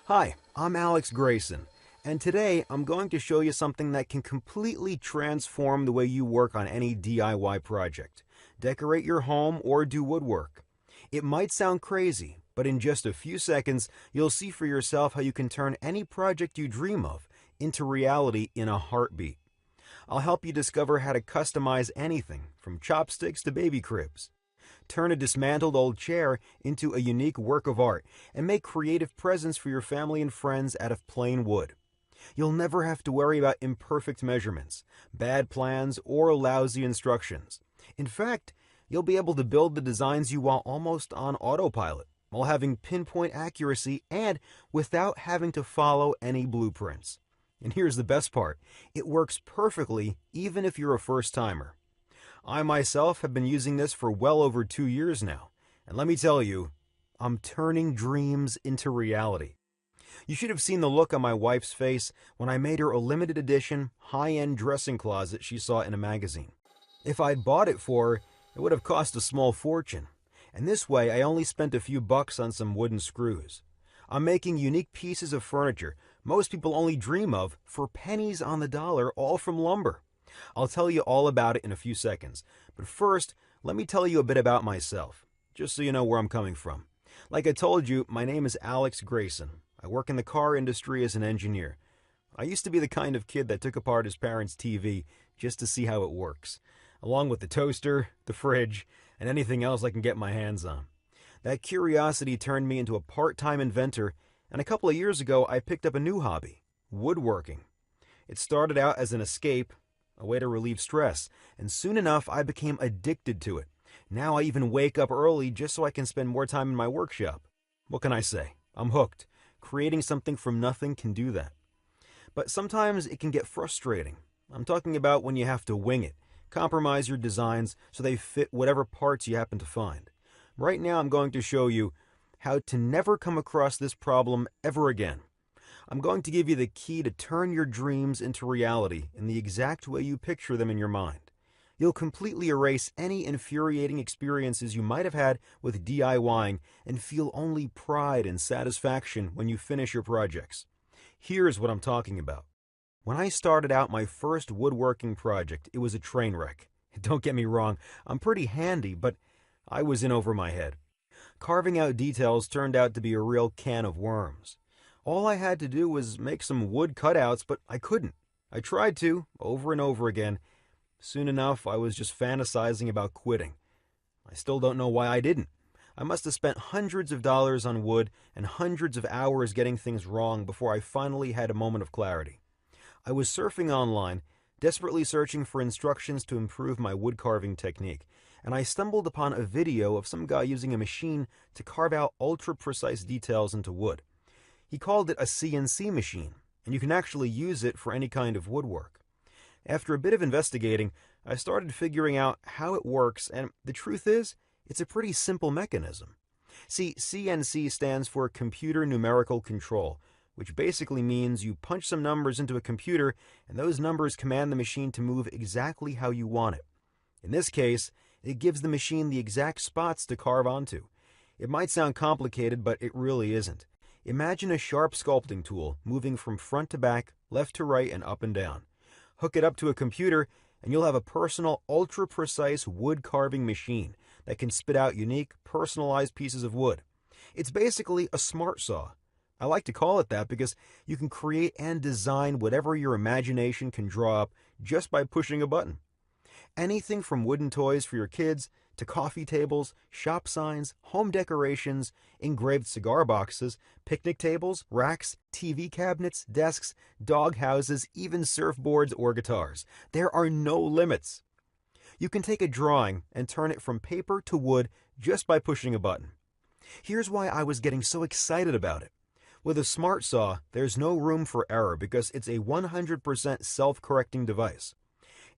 Hi, I'm Alex Grayson, and today I'm going to show you something that can completely transform the way you work on any DIY project. Decorate your home or do woodwork. It might sound crazy, but in just a few seconds, you'll see for yourself how you can turn any project you dream of into reality in a heartbeat. I'll help you discover how to customize anything from chopsticks to baby cribs. Turn a dismantled old chair into a unique work of art and make creative presents for your family and friends out of plain wood. You'll never have to worry about imperfect measurements, bad plans, or lousy instructions. In fact, you'll be able to build the designs you want almost on autopilot, while having pinpoint accuracy and without having to follow any blueprints. And here's the best part, it works perfectly even if you're a first-timer. I myself have been using this for well over 2 years now, and let me tell you, I'm turning dreams into reality. You should have seen the look on my wife's face when I made her a limited edition, high-end dressing closet she saw in a magazine. If I'd bought it for her, it would have cost a small fortune, and this way I only spent a few bucks on some wooden screws. I'm making unique pieces of furniture most people only dream of for pennies on the dollar, all from lumber. I'll tell you all about it in a few seconds, but first, let me tell you a bit about myself, just so you know where I'm coming from. Like I told you, my name is Alex Grayson. I work in the car industry as an engineer. I used to be the kind of kid that took apart his parents' TV just to see how it works, along with the toaster, the fridge, and anything else I can get my hands on. That curiosity turned me into a part-time inventor, and a couple of years ago I picked up a new hobby, woodworking. It started out as an escape, a way to relieve stress, and soon enough I became addicted to it. Now I even wake up early just so I can spend more time in my workshop. What can I say? I'm hooked. Creating something from nothing can do that. But sometimes it can get frustrating. I'm talking about when you have to wing it, compromise your designs so they fit whatever parts you happen to find. Right now I'm going to show you how to never come across this problem ever again. I'm going to give you the key to turn your dreams into reality in the exact way you picture them in your mind. You'll completely erase any infuriating experiences you might have had with DIYing and feel only pride and satisfaction when you finish your projects. Here's what I'm talking about. When I started out my first woodworking project, it was a train wreck. Don't get me wrong, I'm pretty handy, but I was in over my head. Carving out details turned out to be a real can of worms. All I had to do was make some wood cutouts, but I couldn't. I tried to, over and over again. Soon enough, I was just fantasizing about quitting. I still don't know why I didn't. I must have spent hundreds of dollars on wood and hundreds of hours getting things wrong before I finally had a moment of clarity. I was surfing online, desperately searching for instructions to improve my wood carving technique, and I stumbled upon a video of some guy using a machine to carve out ultra-precise details into wood. He called it a CNC machine, and you can actually use it for any kind of woodwork. After a bit of investigating, I started figuring out how it works, and the truth is, it's a pretty simple mechanism. See, CNC stands for Computer Numerical Control, which basically means you punch some numbers into a computer, and those numbers command the machine to move exactly how you want it. In this case, it gives the machine the exact spots to carve onto. It might sound complicated, but it really isn't. Imagine a sharp sculpting tool moving from front to back, left to right, and up and down. Hook it up to a computer, and you'll have a personal, ultra-precise wood carving machine that can spit out unique, personalized pieces of wood. It's basically a smart saw. I like to call it that because you can create and design whatever your imagination can draw up just by pushing a button. Anything from wooden toys for your kids to coffee tables, shop signs, home decorations, engraved cigar boxes, picnic tables, racks, TV cabinets, desks, dog houses, even surfboards or guitars. There are no limits. You can take a drawing and turn it from paper to wood just by pushing a button. Here's why I was getting so excited about it. With a smart saw, there's no room for error because it's a 100% self-correcting device.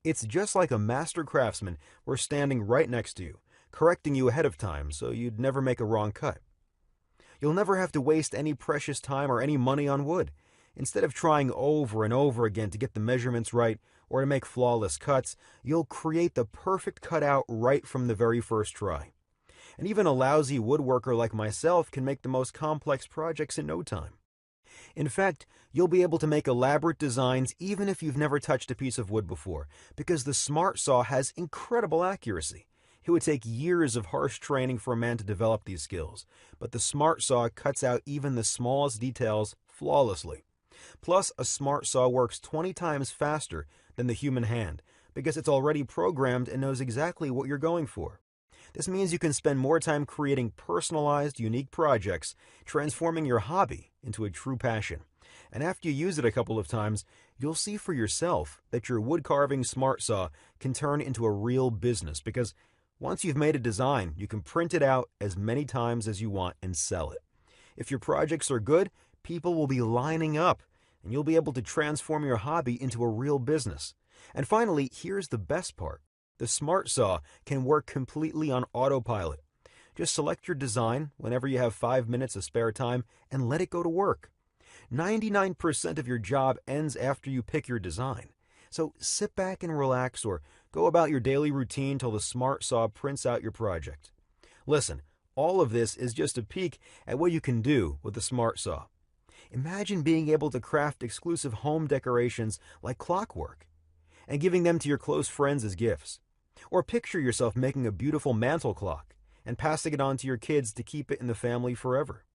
It's just like a master craftsman were standing right next to you, correcting you ahead of time so you'd never make a wrong cut. You'll never have to waste any precious time or any money on wood. Instead of trying over and over again to get the measurements right or to make flawless cuts, you'll create the perfect cutout right from the very first try. And even a lousy woodworker like myself can make the most complex projects in no time. In fact, you'll be able to make elaborate designs even if you've never touched a piece of wood before, because the Smart Saw has incredible accuracy. It would take years of harsh training for a man to develop these skills, but the Smart Saw cuts out even the smallest details flawlessly. Plus, a Smart Saw works 20 times faster than the human hand, because it's already programmed and knows exactly what you're going for. This means you can spend more time creating personalized, unique projects, transforming your hobby into a true passion. And after you use it a couple of times, you'll see for yourself that your woodcarving Smart Saw can turn into a real business, because once you've made a design, you can print it out as many times as you want and sell it. If your projects are good, people will be lining up, and you'll be able to transform your hobby into a real business. And finally, here's the best part. The Smart Saw can work completely on autopilot. Just select your design whenever you have 5 minutes of spare time and let it go to work. 99% of your job ends after you pick your design. So sit back and relax, or go about your daily routine till the Smart Saw prints out your project. Listen, all of this is just a peek at what you can do with the Smart Saw. Imagine being able to craft exclusive home decorations like clockwork and giving them to your close friends as gifts. Or picture yourself making a beautiful mantel clock and passing it on to your kids to keep it in the family forever.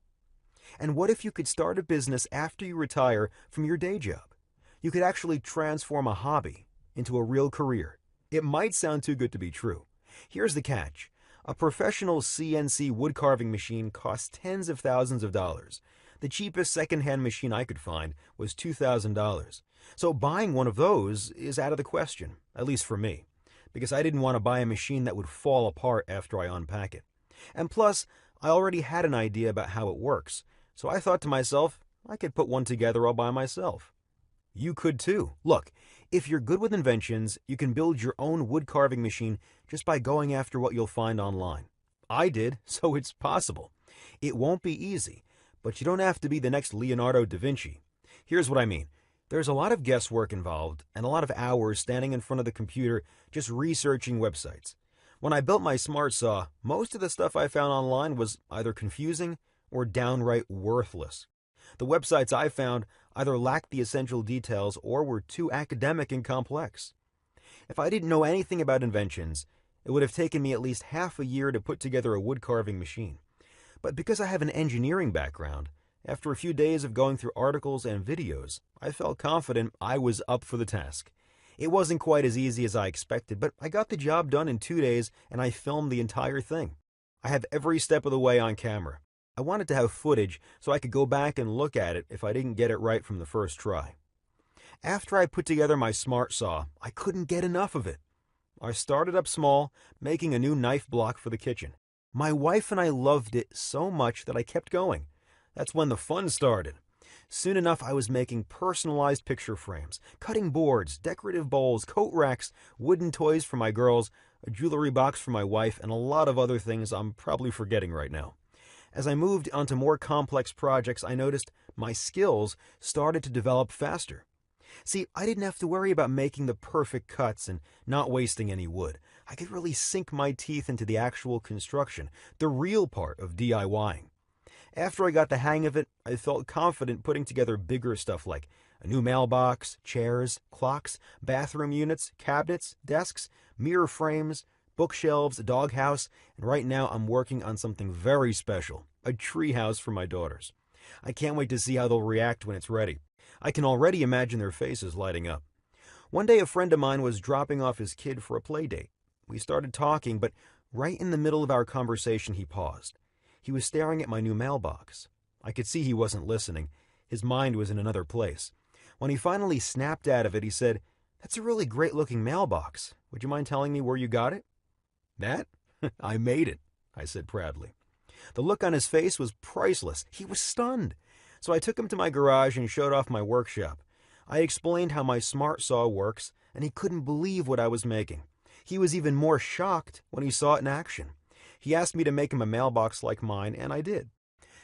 And what if you could start a business after you retire from your day job? You could actually transform a hobby into a real career. It might sound too good to be true. Here's the catch. A professional CNC woodcarving machine costs tens of thousands of dollars. The cheapest second-hand machine I could find was $2,000. So buying one of those is out of the question, at least for me, because I didn't want to buy a machine that would fall apart after I unpack it. And plus, I already had an idea about how it works, so I thought to myself, I could put one together all by myself. You could too. Look, if you're good with inventions, you can build your own woodcarving machine just by going after what you'll find online. I did, so it's possible. It won't be easy, but you don't have to be the next Leonardo da Vinci. Here's what I mean. There's a lot of guesswork involved and a lot of hours standing in front of the computer just researching websites. When I built my Smart Saw, most of the stuff I found online was either confusing or downright worthless. The websites I found either lacked the essential details or were too academic and complex. If I didn't know anything about inventions, it would have taken me at least half a year to put together a woodcarving machine. But because I have an engineering background, after a few days of going through articles and videos, I felt confident I was up for the task. It wasn't quite as easy as I expected, but I got the job done in 2 days and I filmed the entire thing. I have every step of the way on camera. I wanted to have footage so I could go back and look at it if I didn't get it right from the first try. After I put together my Smart Saw, I couldn't get enough of it. I started up small, making a new knife block for the kitchen. My wife and I loved it so much that I kept going. That's when the fun started. Soon enough, I was making personalized picture frames, cutting boards, decorative bowls, coat racks, wooden toys for my girls, a jewelry box for my wife, and a lot of other things I'm probably forgetting right now. As I moved onto more complex projects, I noticed my skills started to develop faster. See, I didn't have to worry about making the perfect cuts and not wasting any wood. I could really sink my teeth into the actual construction, the real part of DIYing. After I got the hang of it, I felt confident putting together bigger stuff like a new mailbox, chairs, clocks, bathroom units, cabinets, desks, mirror frames, bookshelves, a doghouse, and right now I'm working on something very special, a treehouse for my daughters. I can't wait to see how they'll react when it's ready. I can already imagine their faces lighting up. One day a friend of mine was dropping off his kid for a play date. We started talking, but right in the middle of our conversation he paused. He was staring at my new mailbox. I could see he wasn't listening. His mind was in another place. When he finally snapped out of it, he said, "That's a really great-looking mailbox. Would you mind telling me where you got it?" "That? I made it," I said proudly. The look on his face was priceless. He was stunned. So I took him to my garage and showed off my workshop. I explained how my Smart Saw works, and he couldn't believe what I was making. He was even more shocked when he saw it in action. He asked me to make him a mailbox like mine, and I did.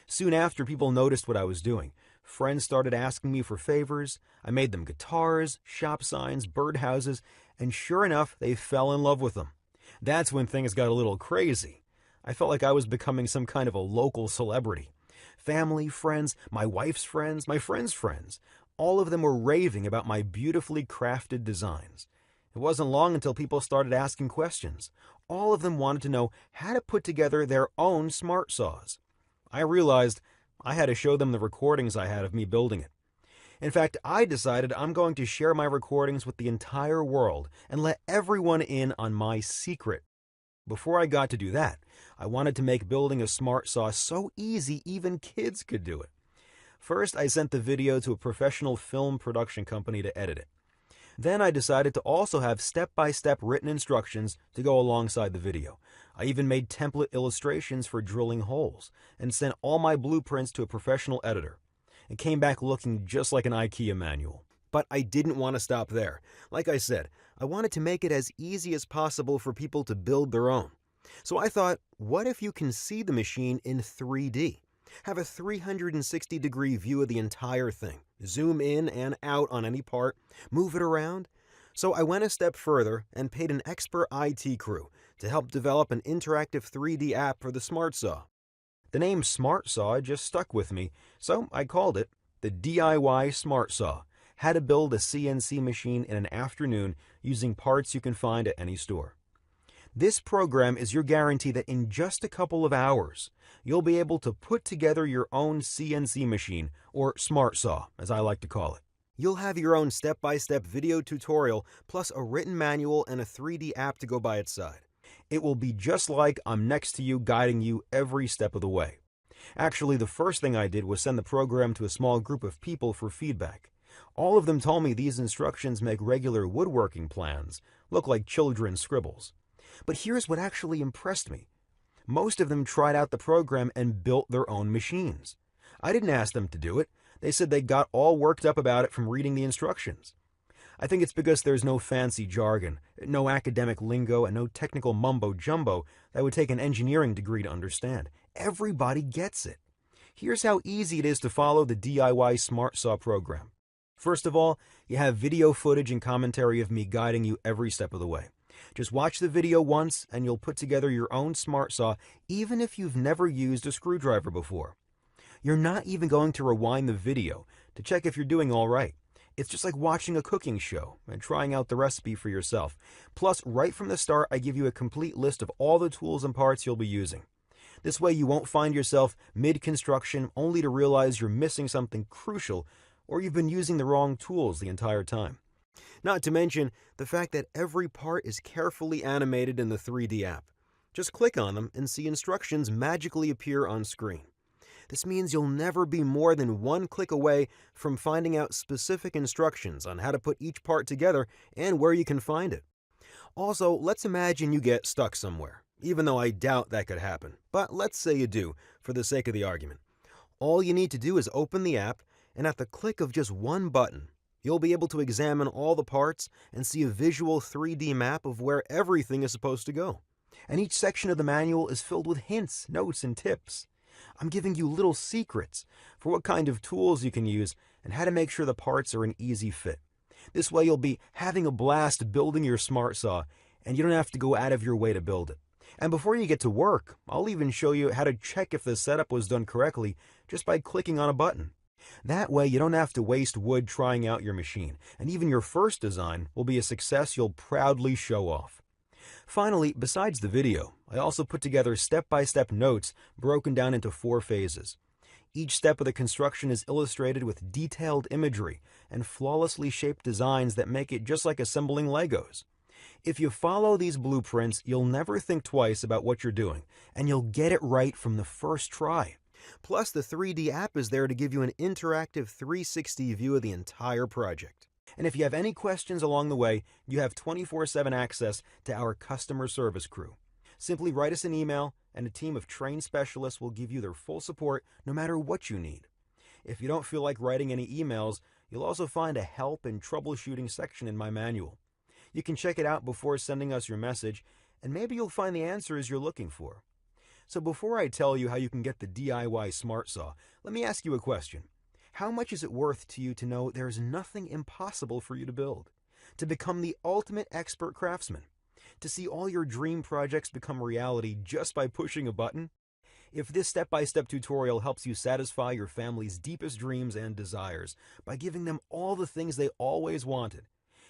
Soon after, people noticed what I was doing. Friends started asking me for favors. I made them guitars, shop signs, birdhouses, and sure enough, they fell in love with them. That's when things got a little crazy. I felt like I was becoming some kind of a local celebrity. Family, friends, my wife's friends, my friends' friends. All of them were raving about my beautifully crafted designs. It wasn't long until people started asking questions. All of them wanted to know how to put together their own smart saws. I realized I had to show them the recordings I had of me building it. In fact, I decided I'm going to share my recordings with the entire world and let everyone in on my secret. Before I got to do that, I wanted to make building a smart saw so easy even kids could do it. First, I sent the video to a professional film production company to edit it. Then I decided to also have step-by-step written instructions to go alongside the video. I even made template illustrations for drilling holes and sent all my blueprints to a professional editor. It came back looking just like an IKEA manual. But I didn't want to stop there. Like I said, I wanted to make it as easy as possible for people to build their own. So I thought, what if you can see the machine in 3D? Have a 360-degree view of the entire thing. Zoom in and out on any part, move it around. So I went a step further and paid an expert IT crew to help develop an interactive 3D app for the Smart Saw. The name Smart Saw just stuck with me, so I called it the DIY Smart Saw. How to build a CNC machine in an afternoon using parts you can find at any store. This program is your guarantee that in just a couple of hours, you'll be able to put together your own CNC machine, or smart saw, as I like to call it. You'll have your own step-by-step video tutorial, plus a written manual and a 3D app to go by its side. It will be just like I'm next to you, guiding you every step of the way. Actually, the first thing I did was send the program to a small group of people for feedback. All of them told me these instructions make regular woodworking plans look like children's scribbles. But here's what actually impressed me. Most of them tried out the program and built their own machines. I didn't ask them to do it. They said they got all worked up about it from reading the instructions. I think it's because there's no fancy jargon, no academic lingo, and no technical mumbo-jumbo that would take an engineering degree to understand. Everybody gets it. Here's how easy it is to follow the DIY Smart Saw program. First of all, you have video footage and commentary of me guiding you every step of the way. Just watch the video once and you'll put together your own smart saw even if you've never used a screwdriver before. You're not even going to rewind the video to check if you're doing all right. It's just like watching a cooking show and trying out the recipe for yourself. Plus, right from the start, I give you a complete list of all the tools and parts you'll be using. This way you won't find yourself mid-construction only to realize you're missing something crucial or you've been using the wrong tools the entire time. Not to mention the fact that every part is carefully animated in the 3D app. Just click on them and see instructions magically appear on screen. This means you'll never be more than one click away from finding out specific instructions on how to put each part together and where you can find it. Also, let's imagine you get stuck somewhere, even though I doubt that could happen. But let's say you do, for the sake of the argument. All you need to do is open the app, and at the click of just one button, you'll be able to examine all the parts and see a visual 3D map of where everything is supposed to go. And each section of the manual is filled with hints, notes, and tips. I'm giving you little secrets for what kind of tools you can use and how to make sure the parts are an easy fit. This way you'll be having a blast building your smart saw, and you don't have to go out of your way to build it. And before you get to work, I'll even show you how to check if the setup was done correctly just by clicking on a button. That way you don't have to waste wood trying out your machine, and even your first design will be a success you'll proudly show off. Finally, besides the video, I also put together step-by-step notes broken down into 4 phases. Each step of the construction is illustrated with detailed imagery and flawlessly shaped designs that make it just like assembling Legos. If you follow these blueprints, you'll never think twice about what you're doing, and you'll get it right from the first try. Plus, the 3D app is there to give you an interactive 360 view of the entire project. And if you have any questions along the way, you have 24/7 access to our customer service crew. Simply write us an email, and a team of trained specialists will give you their full support no matter what you need. If you don't feel like writing any emails, you'll also find a help and troubleshooting section in my manual. You can check it out before sending us your message, and maybe you'll find the answers you're looking for. So before I tell you how you can get the DIY Smart Saw, let me ask you a question. How much is it worth to you to know there's nothing impossible for you to build? To become the ultimate expert craftsman? To see all your dream projects become reality just by pushing a button? If this step-by-step tutorial helps you satisfy your family's deepest dreams and desires by giving them all the things they always wanted,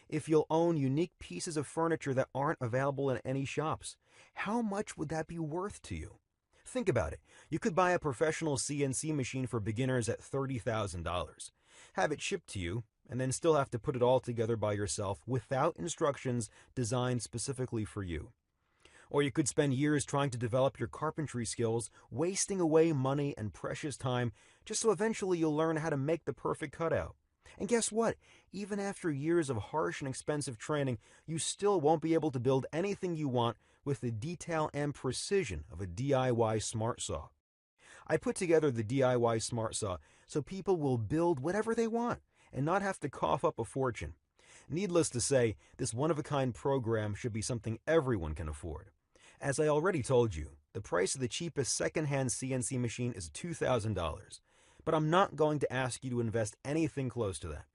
if you'll own unique pieces of furniture that aren't available in any shops, how much would that be worth to you? Think about it. You could buy a professional CNC machine for beginners at $30,000, have it shipped to you, and then still have to put it all together by yourself without instructions designed specifically for you. Or you could spend years trying to develop your carpentry skills, wasting away money and precious time just so eventually you'll learn how to make the perfect cutout. And guess what? Even after years of harsh and expensive training, you still won't be able to build anything you want with the detail and precision of a DIY smart saw. I put together the DIY smart saw so people will build whatever they want and not have to cough up a fortune. Needless to say, this one-of-a-kind program should be something everyone can afford. As I already told you, the price of the cheapest second-hand CNC machine is $2,000, but I'm not going to ask you to invest anything close to that.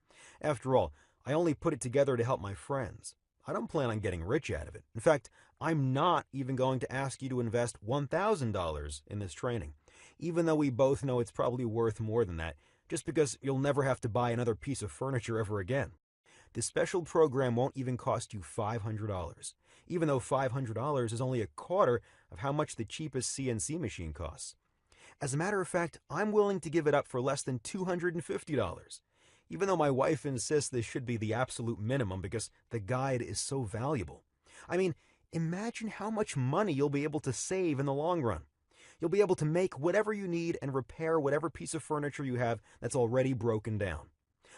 After all, I only put it together to help my friends. I don't plan on getting rich out of it. In fact, I'm not even going to ask you to invest $1,000 in this training, even though we both know it's probably worth more than that, just because you'll never have to buy another piece of furniture ever again. This special program won't even cost you $500, even though $500 is only a quarter of how much the cheapest CNC machine costs. As a matter of fact, I'm willing to give it up for less than $250, even though my wife insists this should be the absolute minimum because the guide is so valuable. I mean, imagine how much money you'll be able to save in the long run. You'll be able to make whatever you need and repair whatever piece of furniture you have that's already broken down.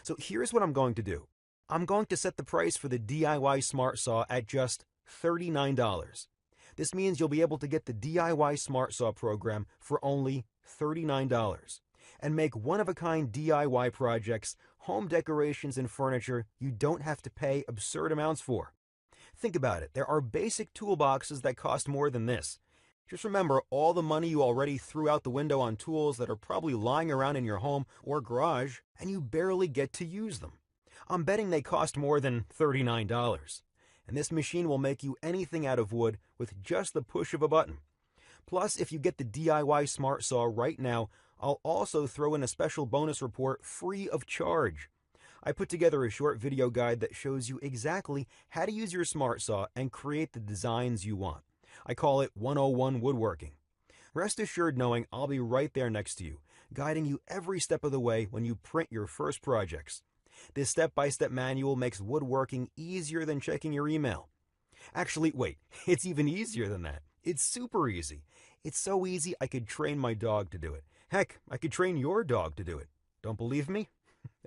So here's what I'm going to do. I'm going to set the price for the DIY Smart Saw at just $39. This means you'll be able to get the DIY Smart Saw program for only $39 and make one-of-a-kind DIY projects, home decorations, and furniture you don't have to pay absurd amounts for. Think about it. There are basic toolboxes that cost more than this. Just remember all the money you already threw out the window on tools that are probably lying around in your home or garage, and you barely get to use them. I'm betting they cost more than $39. And this machine will make you anything out of wood with just the push of a button. Plus, if you get the DIY Smart Saw right now, I'll also throw in a special bonus report free of charge. I put together a short video guide that shows you exactly how to use your Smart Saw and create the designs you want. I call it 101 Woodworking. Rest assured knowing I'll be right there next to you, guiding you every step of the way when you print your first projects. This step-by-step manual makes woodworking easier than checking your email. Actually, wait, it's even easier than that. It's super easy. It's so easy I could train my dog to do it. Heck, I could train your dog to do it. Don't believe me?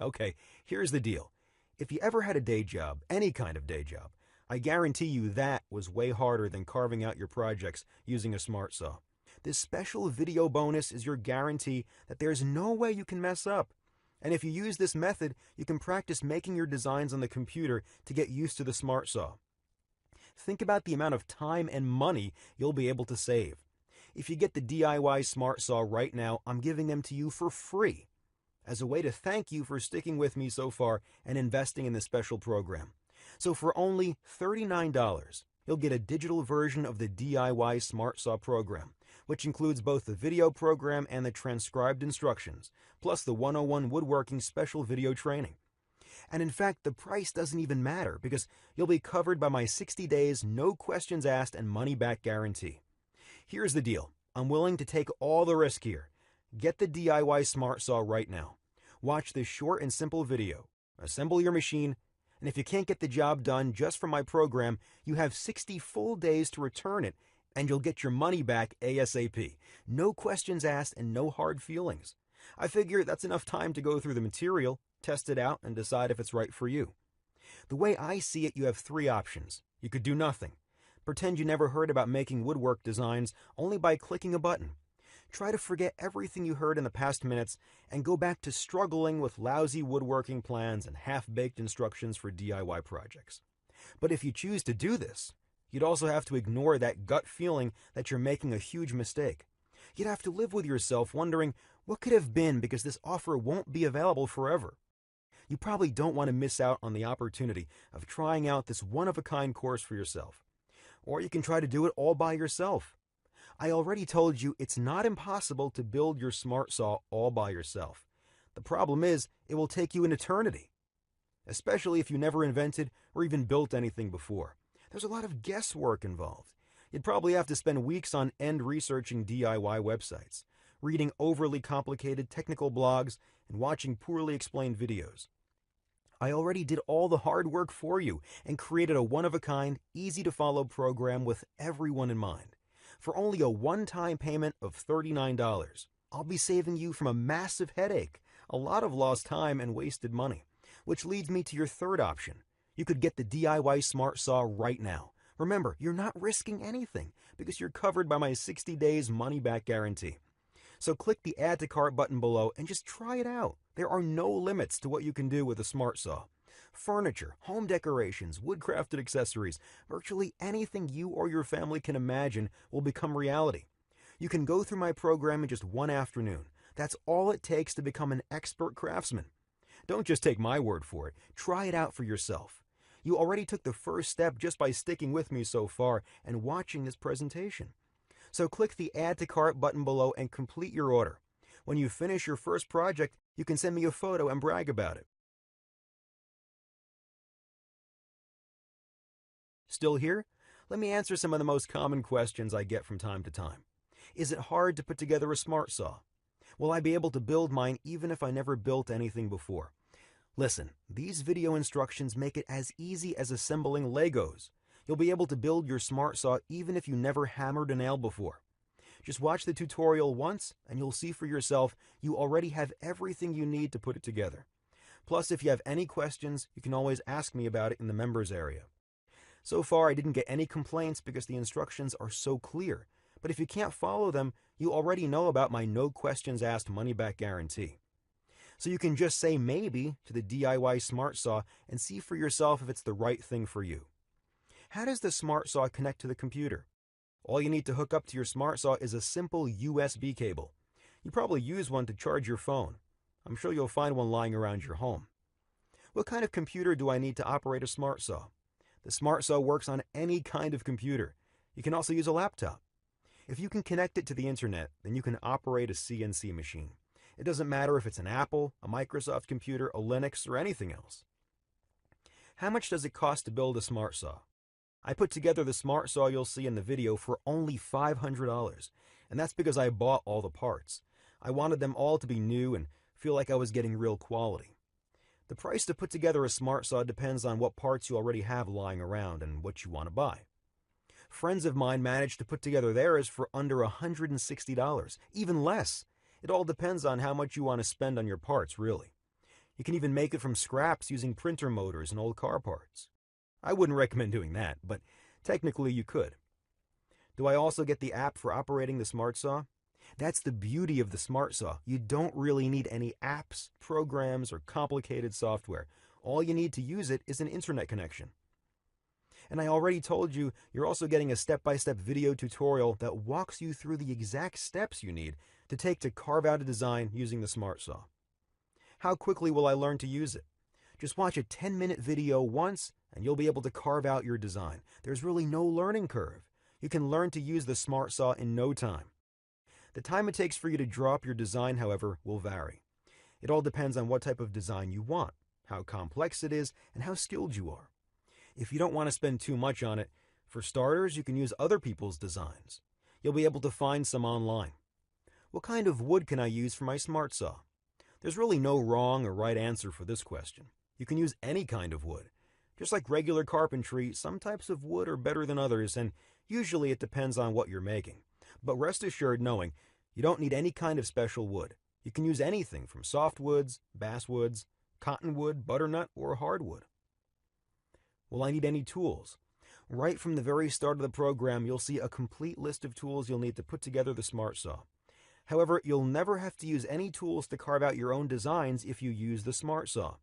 Okay, here's the deal. If you ever had a day job, any kind of day job, I guarantee you that was way harder than carving out your projects using a smart saw. This special video bonus is your guarantee that there's no way you can mess up. And if you use this method, you can practice making your designs on the computer to get used to the smart saw. Think about the amount of time and money you'll be able to save. If you get the DIY Smart Saw right now, I'm giving them to you for free as a way to thank you for sticking with me so far and investing in this special program. So for only $39, you'll get a digital version of the DIY Smart Saw program, which includes both the video program and the transcribed instructions, plus the 101 Woodworking special video training. And in fact, the price doesn't even matter because you'll be covered by my 60 days, no questions asked, and money-back guarantee. Here's the deal. I'm willing to take all the risk here. Get the DIY Smart Saw right now. Watch this short and simple video. Assemble your machine, and if you can't get the job done just from my program, you have 60 full days to return it, and you'll get your money back ASAP. No questions asked and no hard feelings. I figure that's enough time to go through the material, test it out, and decide if it's right for you. The way I see it, you have three options. You could do nothing. Pretend you never heard about making woodwork designs only by clicking a button. Try to forget everything you heard in the past minutes and go back to struggling with lousy woodworking plans and half-baked instructions for DIY projects. But if you choose to do this, you'd also have to ignore that gut feeling that you're making a huge mistake. You'd have to live with yourself wondering what could have been because this offer won't be available forever. You probably don't want to miss out on the opportunity of trying out this one-of-a-kind course for yourself. Or you can try to do it all by yourself. I already told you it's not impossible to build your smart saw all by yourself. The problem is, it will take you an eternity, especially if you never invented or even built anything before. There's a lot of guesswork involved. You'd probably have to spend weeks on end researching DIY websites, reading overly complicated technical blogs, and watching poorly explained videos. I already did all the hard work for you and created a one-of-a-kind, easy-to-follow program with everyone in mind. For only a one-time payment of $39, I'll be saving you from a massive headache, a lot of lost time and wasted money. Which leads me to your third option. You could get the DIY Smart Saw right now. Remember, you're not risking anything because you're covered by my 60 days money-back guarantee. So click the Add to Cart button below and just try it out. There are no limits to what you can do with a smart saw. Furniture, home decorations, wood-crafted accessories, virtually anything you or your family can imagine will become reality. You can go through my program in just one afternoon. That's all it takes to become an expert craftsman. Don't just take my word for it. Try it out for yourself. You already took the first step just by sticking with me so far and watching this presentation. So click the Add to Cart button below and complete your order. When you finish your first project, you can send me a photo and brag about it. Still here? Let me answer some of the most common questions I get from time to time. Is it hard to put together a smart saw? Will I be able to build mine even if I never built anything before? Listen, these video instructions make it as easy as assembling Legos. You'll be able to build your smart saw even if you never hammered a nail before. Just watch the tutorial once and you'll see for yourself you already have everything you need to put it together. Plus, if you have any questions, you can always ask me about it in the members area. So far, I didn't get any complaints because the instructions are so clear. But if you can't follow them, you already know about my no questions asked money-back guarantee. So you can just say maybe to the DIY Smart Saw and see for yourself if it's the right thing for you. How does the Smart Saw connect to the computer? All you need to hook up to your Smart Saw is a simple USB cable. You probably use one to charge your phone. I'm sure you'll find one lying around your home. What kind of computer do I need to operate a Smart Saw? The Smart Saw works on any kind of computer. You can also use a laptop. If you can connect it to the internet, then you can operate a CNC machine. It doesn't matter if it's an Apple, a Microsoft computer, a Linux, or anything else. How much does it cost to build a Smart Saw? I put together the Smart Saw you'll see in the video for only $500, and that's because I bought all the parts. I wanted them all to be new and feel like I was getting real quality. The price to put together a Smart Saw depends on what parts you already have lying around and what you want to buy. Friends of mine managed to put together theirs for under $160, even less. It all depends on how much you want to spend on your parts, really. You can even make it from scraps using printer motors and old car parts. I wouldn't recommend doing that, but technically you could. Do I also get the app for operating the Smart Saw? That's the beauty of the Smart Saw. You don't really need any apps, programs, or complicated software. All you need to use it is an internet connection. And I already told you, you're also getting a step-by-step video tutorial that walks you through the exact steps you need to take to carve out a design using the Smart Saw. How quickly will I learn to use it? Just watch a 10-minute video once and you'll be able to carve out your design. There's really no learning curve. You can learn to use the Smart Saw in no time. The time it takes for you to draw up your design, however, will vary. It all depends on what type of design you want, how complex it is, and how skilled you are. If you don't want to spend too much on it, for starters, you can use other people's designs. You'll be able to find some online. What kind of wood can I use for my Smart Saw? There's really no wrong or right answer for this question. You can use any kind of wood. Just like regular carpentry, some types of wood are better than others, and usually it depends on what you're making. But rest assured knowing you don't need any kind of special wood. You can use anything from softwoods, basswoods, cottonwood, butternut, or hardwood. Will I need any tools? Right from the very start of the program, you'll see a complete list of tools you'll need to put together the Smart Saw. However, you'll never have to use any tools to carve out your own designs if you use the Smart Saw.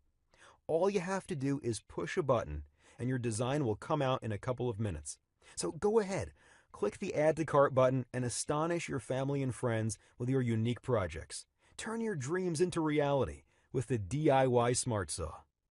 All you have to do is push a button, and your design will come out in a couple of minutes. So go ahead, click the Add to Cart button and astonish your family and friends with your unique projects. Turn your dreams into reality with the DIY Smart Saw.